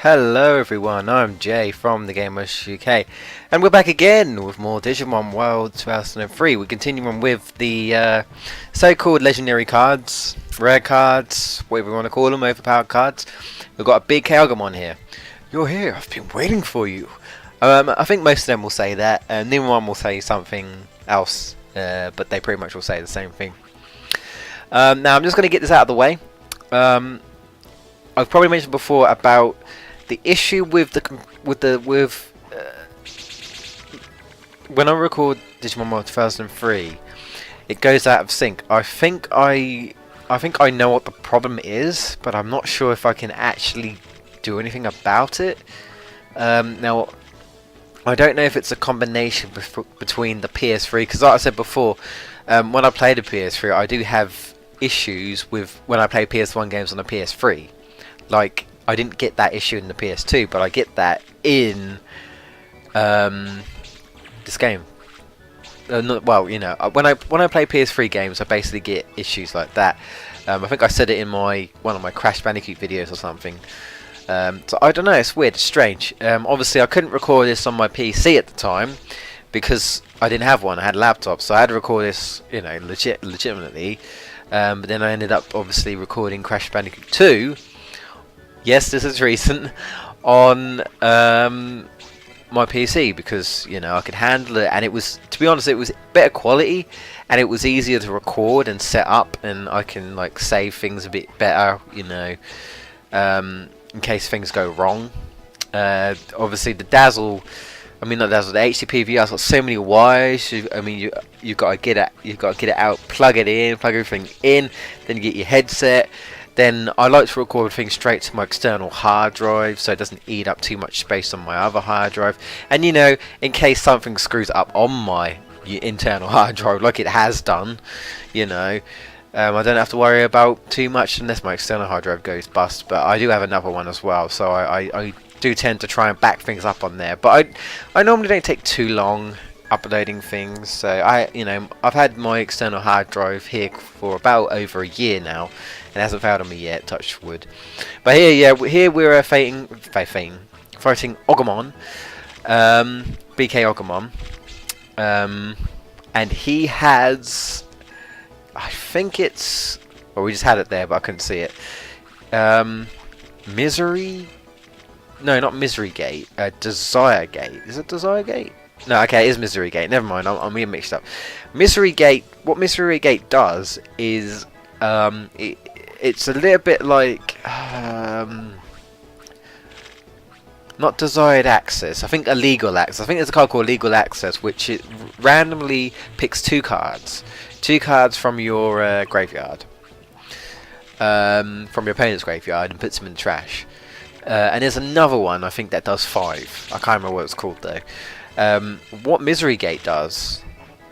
Hello everyone, I'm Jay from the GameBustersUK, and we're back again with more Digimon World 2003. We're continuing with the so-called legendary cards, rare cards, whatever you want to call them, overpowered cards. We've got a big Calgamon here. You're here, I've been waiting for you. I think most of them will say that, and neither one will say something else, but they pretty much will say the same thing. Now I'm just going to get this out of the way. I've probably mentioned before about the issue with when I record Digimon World 2003, it goes out of sync. I think I know what the problem is, but I'm not sure if I can actually do anything about it. Now, I don't know if it's a combination between the PS3, because like I said before, when I play the PS3, I do have issues with when I play PS1 games on the PS3. Like, I didn't get that issue in the PS2, but I get that in this game. Well, you know, when I play PS3 games, I basically get issues like that. I think I said it in one of my Crash Bandicoot videos or something. So I don't know, it's weird, it's strange. Obviously, I couldn't record this on my PC at the time because I didn't have one. I had a laptop, so I had to record this, you know, legitimately. But then I ended up obviously recording Crash Bandicoot 2. Yes, this is recent, on my PC because, you know, I could handle it, and it was, to be honest, it was better quality, and it was easier to record and set up, and I can like save things a bit better, you know, in case things go wrong. Obviously the Dazzle, I mean not Dazzle, the HDPV has got so many wires. I mean you've got to get it out, plug it in, plug everything in, then you get your headset. Then I like to record things straight to my external hard drive, so it doesn't eat up too much space on my other hard drive. And you know, in case something screws up on my internal hard drive, like it has done, you know, I don't have to worry about too much unless my external hard drive goes bust. But I do have another one as well, so I do tend to try and back things up on there. But I normally don't take too long uploading things, so I've had my external hard drive here for about over a year now. It hasn't failed on me yet, touch wood. But here we're fighting Ogumon, BK Ogumon, and he has, I think it's, well, we just had it there, but I couldn't see it. Misery? No, not Misery Gate. Desire Gate. Is it Desire Gate? No, okay, it is Misery Gate. Never mind, I'm being mixed up. Misery Gate. What Misery Gate does is, it's a little bit like, not desired access. I think illegal access. I think there's a card called legal access, which it randomly picks two cards from your graveyard, from your opponent's graveyard, and puts them in the trash. And there's another one I think that does 5. I can't remember what it's called though. What Misery Gate does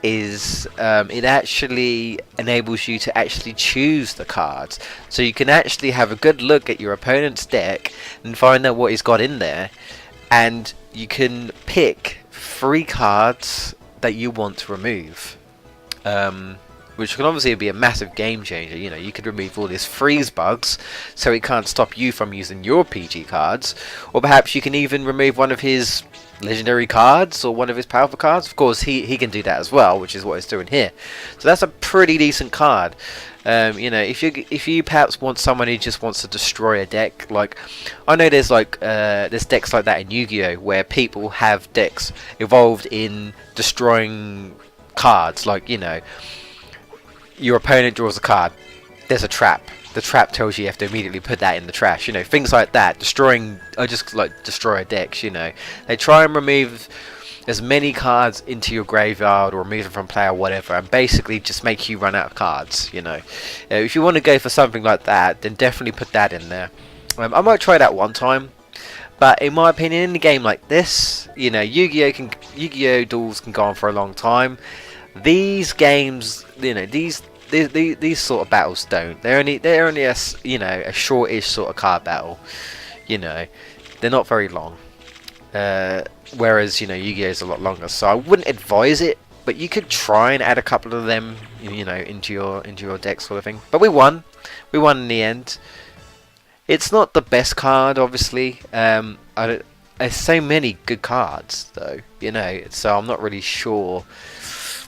is it actually enables you to actually choose the cards, so you can actually have a good look at your opponent's deck and find out what he's got in there, and you can pick 3 cards that you want to remove, which can obviously be a massive game changer. You know, you could remove all his freeze bugs so it can't stop you from using your PG cards, or perhaps you can even remove one of his legendary cards or one of his powerful cards. Of course, he can do that as well, which is what he's doing here. So that's a pretty decent card. You know, if you perhaps want someone who just wants to destroy a deck, like I know there's decks like that in Yu-Gi-Oh where people have decks evolved in destroying cards. Like, you know, your opponent draws a card, there's a trap. The trap tells you have to immediately put that in the trash. You know, things like that. Destroy decks, you know. They try and remove as many cards into your graveyard or remove them from play or whatever, and basically just make you run out of cards, you know. If you want to go for something like that, then definitely put that in there. I might try that one time. But in my opinion, in a game like this, you know, Yu-Gi-Oh duels can go on for a long time. These games, you know, these sort of battles don't. They're only a, you know, a shortish sort of card battle. You know, they're not very long. Whereas, you know, Yu-Gi-Oh is a lot longer. So I wouldn't advise it, but you could try and add a couple of them, you know, into your deck sort of thing. But we won in the end. It's not the best card, obviously. I don't, there's so many good cards, though, you know, so I'm not really sure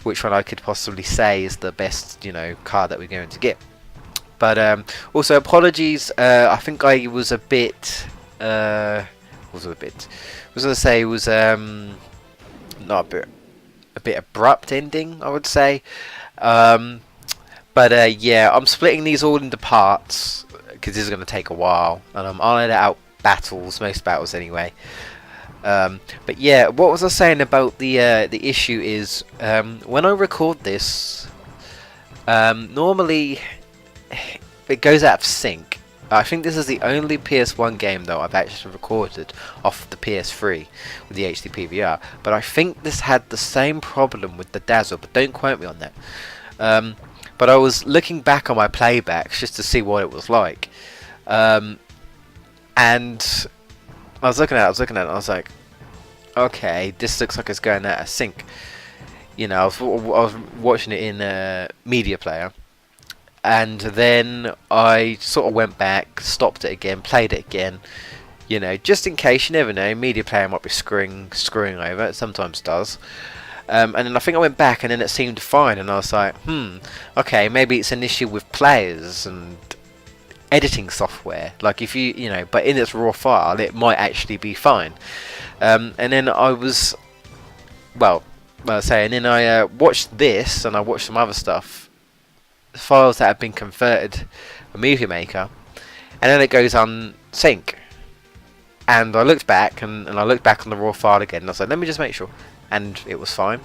which one I could possibly say is the best, you know, card that we're going to get. But also, apologies. I think I was a bit. Was a bit. I was gonna say it was not a bit abrupt ending, I would say. But yeah, I'm splitting these all into parts because this is going to take a while, and I'll edit out battles, most battles anyway. But yeah, what was I saying about the issue is when I record this, normally it goes out of sync. I think this is the only PS1 game though I've actually recorded off the PS3 with the HD PVR, but I think this had the same problem with the Dazzle, but don't quote me on that. But I was looking back on my playbacks just to see what it was like, and I was looking at it, and I was like, okay, this looks like it's going out of sync. You know, I was watching it in Media Player, and then I sort of went back, stopped it again, played it again. You know, just in case, you never know, Media Player might be screwing over. It sometimes does. And then I think I went back, and then it seemed fine, and I was like, okay, maybe it's an issue with players and editing software. Like if you know, but in its raw file, it might actually be fine. And then I was, and then I watched this, and I watched some other stuff, files that have been converted from Movie Maker, and then it goes on sync. And I looked back, and I looked back on the raw file again, and I was like, let me just make sure. And it was fine.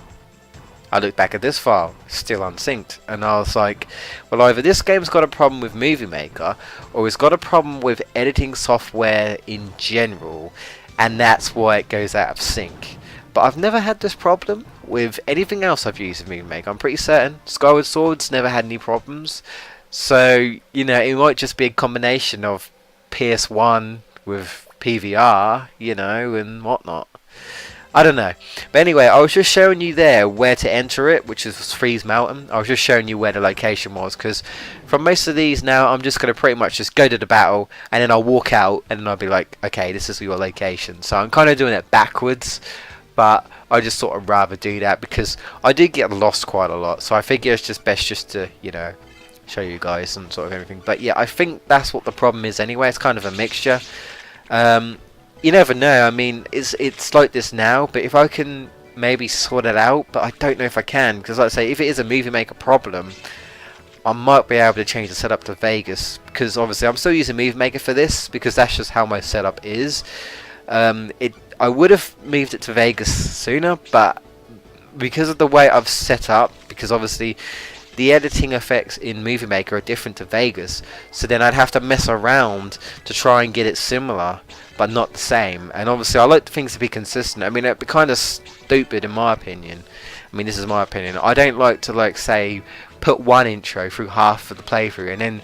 I looked back at this file, still unsynced, and I was like, well, either this game's got a problem with Movie Maker, or it's got a problem with editing software in general, and that's why it goes out of sync. But I've never had this problem with anything else I've used in Movie Maker. I'm pretty certain Skyward Sword's never had any problems. So, you know, it might just be a combination of PS1 with PVR, you know, and whatnot. I don't know. But anyway, I was just showing you there where to enter it, which is Freeze Mountain. I was just showing you where the location was, because from most of these now, I'm just going to pretty much just go to the battle, and then I'll walk out, and then I'll be like, okay, this is your location. So I'm kind of doing it backwards, but I just sort of rather do that, because I do get lost quite a lot. So I figure it's just best just to, you know, show you guys and sort of everything. But yeah, I think that's what the problem is anyway. It's kind of a mixture. You never know. I mean, it's like this now, but if I can maybe sort it out, but I don't know if I can, because like I say, if it is a Movie Maker problem, I might be able to change the setup to Vegas, because obviously I'm still using Movie Maker for this, because that's just how my setup is. I would have moved it to Vegas sooner, but because of the way I've set up, because obviously the editing effects in Movie Maker are different to Vegas, so then I'd have to mess around to try and get it similar, but not the same. And obviously I like things to be consistent. I mean, it'd be kind of stupid in my opinion. I mean, this is my opinion. I don't like to, like, say, put one intro through half of the playthrough and then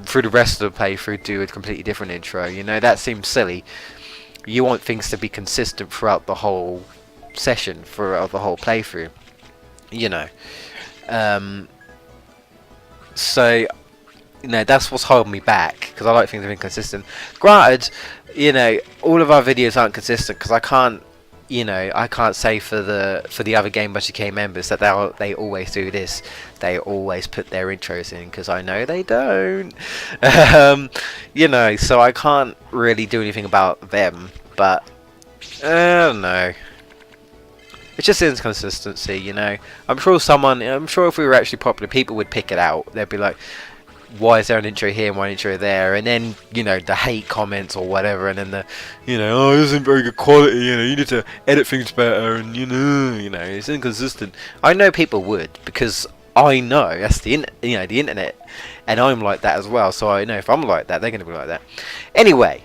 through the rest of the playthrough do a completely different intro. You know, that seems silly. You want things to be consistent throughout the whole session, throughout the whole playthrough. You know. So, you know, that's what's holding me back, because I like things to be consistent. Granted, you know, all of our videos aren't consistent, because I can't, you know, I can't say for the other GameBustersUK members that they always do this. They always put their intros in, because I know they don't. You know, so I can't really do anything about them. But I don't know. It's just inconsistency, you know. I'm sure if we were actually popular, people would pick it out. They'd be like, why is there an intro here and one intro there? And then, you know, the hate comments or whatever, and then the, you know, oh, this isn't very good quality, you know, you need to edit things better, and you know, it's inconsistent. I know people would, because I know that's the internet, and I'm like that as well. So I know if I'm like that, they're going to be like that. Anyway,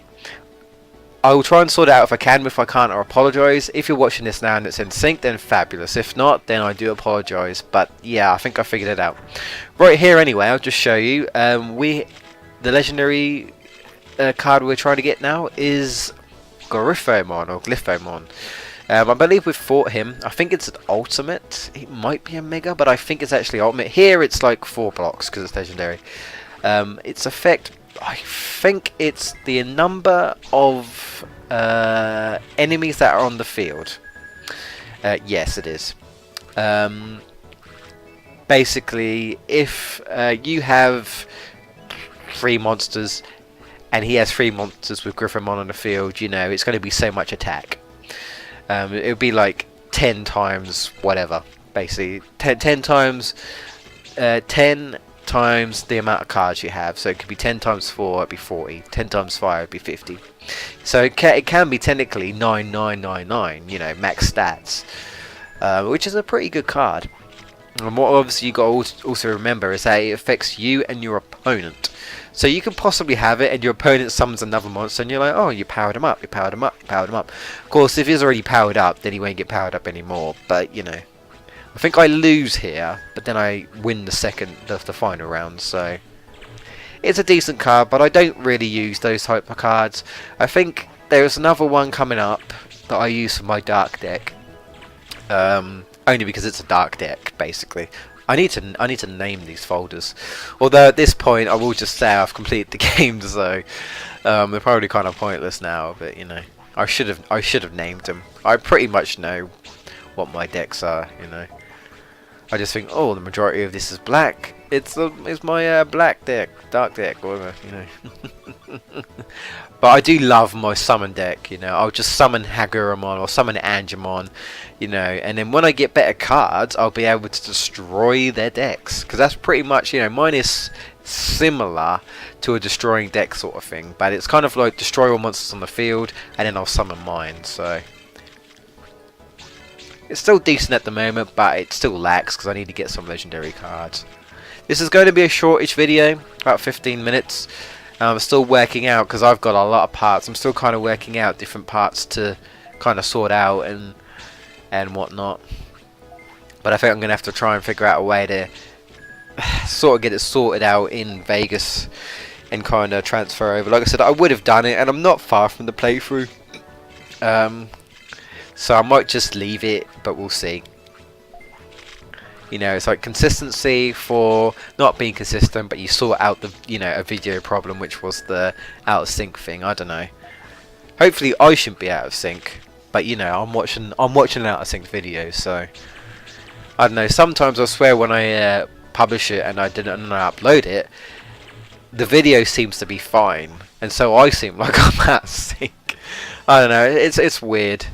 I will try and sort it out if I can. If I can't, I apologise. If you're watching this now and it's in sync, then fabulous. If not, then I do apologise. But yeah, I think I figured it out. Right here, anyway, I'll just show you. The legendary card we're trying to get now is Gryphomon or Glyphomon. I believe we've fought him. I think it's an ultimate. It might be a mega, but I think it's actually ultimate. Here, it's like 4 blocks because it's legendary. Its effect I think it's the number of enemies that are on the field. Yes, it is. Basically, if you have 3 monsters and he has 3 monsters with Griffomon on the field, you know, it's going to be so much attack. It would be like 10 times whatever, basically. 10 times 10 times the amount of cards you have. So it could be 10 times 4, it'd be 40. 10 times 5, it'd be 50. So it can be technically 9999, you know, max stats, which is a pretty good card. And what obviously you got to also remember is that it affects you and your opponent. So you can possibly have it and your opponent summons another monster and you're like, oh, you powered him up, you powered him up, you powered him up. Of course, if he's already powered up, then he won't get powered up anymore. But, you know, I think I lose here, but then I win the final round. So it's a decent card, but I don't really use those type of cards. I think there's another one coming up that I use for my dark deck. Only because it's a dark deck, basically. I need to name these folders. Although at this point, I will just say I've completed the game, so they're probably kind of pointless now. But you know, I should have named them. I pretty much know what my decks are. You know, I just think, oh, the majority of this is black. It's my black deck, dark deck, whatever. You know. But I do love my summon deck, you know. I'll just summon Haguramon or summon Angemon, you know, and then when I get better cards, I'll be able to destroy their decks. Because that's pretty much, you know, mine is similar to a destroying deck sort of thing. But it's kind of like destroy all monsters on the field, and then I'll summon mine, so... It's still decent at the moment, but it still lacks because I need to get some legendary cards. This is going to be a shortish video, about 15 minutes. I'm still working out because I've got a lot of parts. I'm still kind of working out different parts to kind of sort out and whatnot. But I think I'm going to have to try and figure out a way to sort of get it sorted out in Vegas and kind of transfer over. Like I said, I would have done it, and I'm not far from the playthrough. So I might just leave it, but we'll see. You know, it's like consistency for not being consistent, but you sort out the, you know, a video problem, which was the out of sync thing. I don't know. Hopefully, I shouldn't be out of sync, but you know, I'm watching an out of sync video, so I don't know. Sometimes I swear when I publish it and I upload it, the video seems to be fine, and so I seem like I'm out of sync. I don't know. It's weird.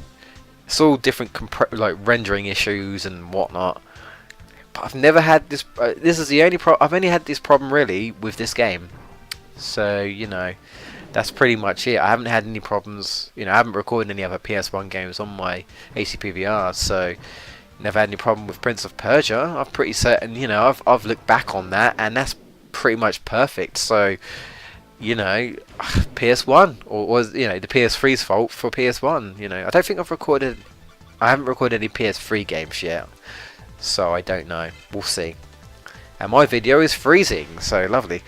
It's all different like rendering issues and whatnot. But I've never had this. This is the only I've only had this problem really with this game. So you know, that's pretty much it. I haven't had any problems. You know, I haven't recorded any other PS1 games on my ACPVR. So never had any problem with Prince of Persia. I'm pretty certain. You know, I've looked back on that, and that's pretty much perfect. So you know, PS1 or was, you know, the PS3's fault for PS1. You know, I don't think I haven't recorded any PS3 games yet. So I don't know. We'll see. And my video is freezing, so lovely.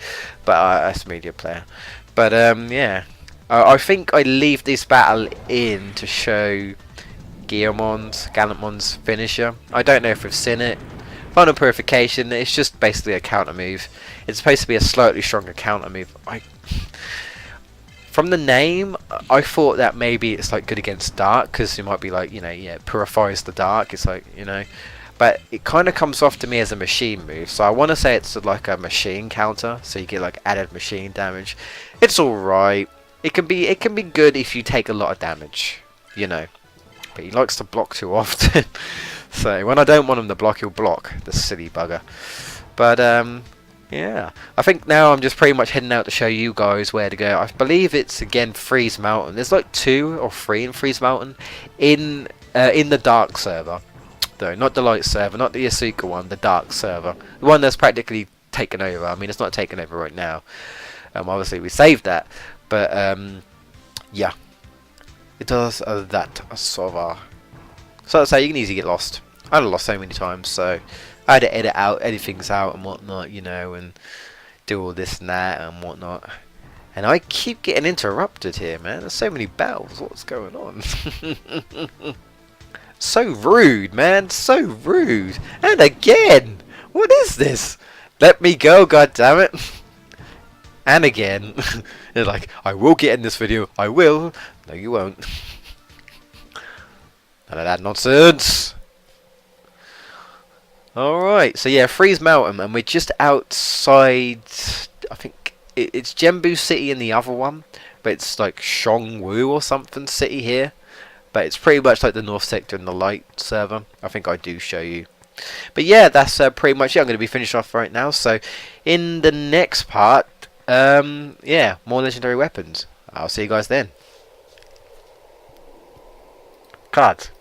But that's media player. But yeah, I think I leave this battle in to show Gallantmon's finisher. I don't know if we've seen it. Final Purification. It's just basically a counter move. It's supposed to be a slightly stronger counter move. From the name, I thought that maybe it's like good against dark, because it might be like, you know, yeah, purifies the dark. It's like, you know. But it kind of comes off to me as a machine move, so I want to say it's like a machine counter, so you get like added machine damage. It's all right. It can be good if you take a lot of damage, you know. But he likes to block too often, so when I don't want him to block, he'll block. The silly bugger. But yeah, I think now I'm just pretty much heading out to show you guys where to go. I believe it's again Freeze Mountain. There's like 2 or 3 in Freeze Mountain in the dark server. Though, not the light server, not the Asuka one, the dark server, the one that's practically taken over. I mean, it's not taken over right now. Obviously, we saved that, but yeah, it does that sort of. So I'd say you can easily get lost. I've lost so many times, so I had to edit things out and whatnot, you know, and do all this and that and whatnot. And I keep getting interrupted here, man. There's so many battles. What's going on? So rude, man. So rude. And again. What is this? Let me go, goddammit. and again. They're like, I will get in this video. I will. No, you won't. None of that nonsense. Alright, so yeah, Freeze Mountain, and we're just outside, I think it's Genbu City in the other one, but it's like Shongwu or something city here. But it's pretty much like the North Sector and the Light server. I think I do show you. But yeah, that's pretty much it. I'm going to be finished off right now. So in the next part, yeah, more legendary weapons. I'll see you guys then. Cut.